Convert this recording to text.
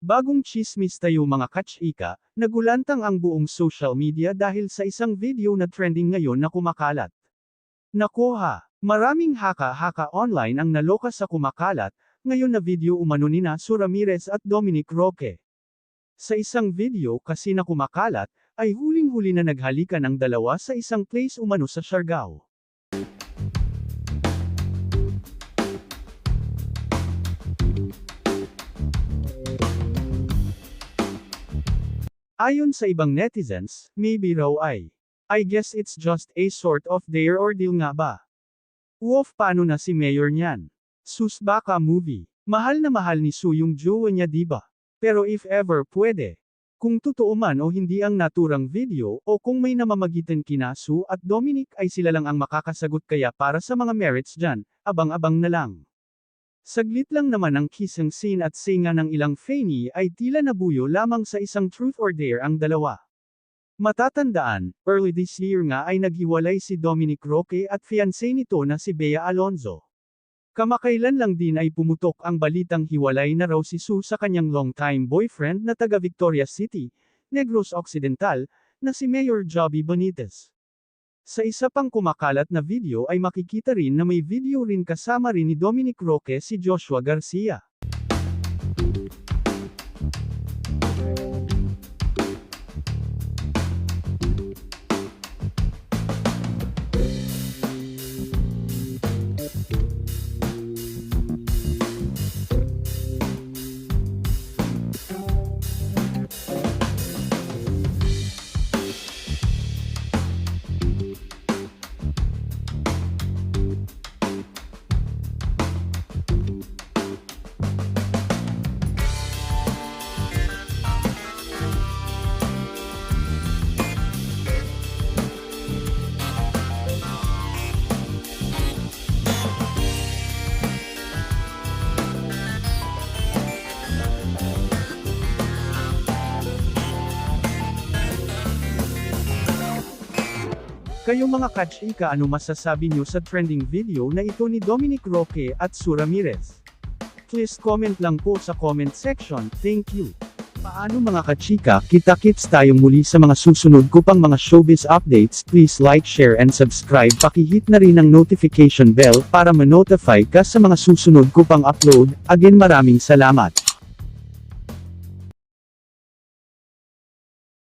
Bagong tsismis tayo mga kachika, nagulantang ang buong social media dahil sa isang video na trending ngayon na kumakalat. Nakoha, maraming haka-haka online ang naloka sa kumakalat, ngayon na video umano nina Sue Ramirez at Dominic Roque. Sa isang video kasi na kumakalat, ay huling-huli na naghalikan ang dalawa sa isang place umano sa Siargao. Ayon sa ibang netizens, maybe raw I guess it's just a sort of their ordeal nga ba? Uof paano na si Mayor niyan? Sus baka movie. Mahal na mahal ni Sue yung jowa niya diba? Pero if ever pwede. Kung totoo man o hindi ang naturang video o kung may namamagitan kina Sue at Dominic ay sila lang ang makakasagot kaya para sa mga merits dyan, abang-abang na lang. Saglit lang naman ang kissing scene at singa ng ilang fanny ay tila nabuyo lamang sa isang truth or dare ang dalawa. Matatandaan, early this year nga ay naghiwalay si Dominic Roque at fiancé nito na si Bea Alonzo. Kamakailan lang din ay pumutok ang balitang hiwalay na raw si Sue sa kanyang long-time boyfriend na taga Victorias City, Negros Occidental, na si Mayor Joby Benitez. Sa isa pang kumakalat na video ay makikita rin na may video rin kasama rin ni Dominic Roque si Joshua Garcia. Kayo mga kachika, ano masasabi nyo sa trending video na ito ni Dominic Roque at Sue Ramirez? Please comment lang po sa comment section, thank you. Paano mga kachika, kita-kits tayong muli sa mga susunod ko pang mga showbiz updates, please like, share and subscribe, pakihit na rin ang notification bell para ma-notify ka sa mga susunod ko pang upload, again maraming salamat.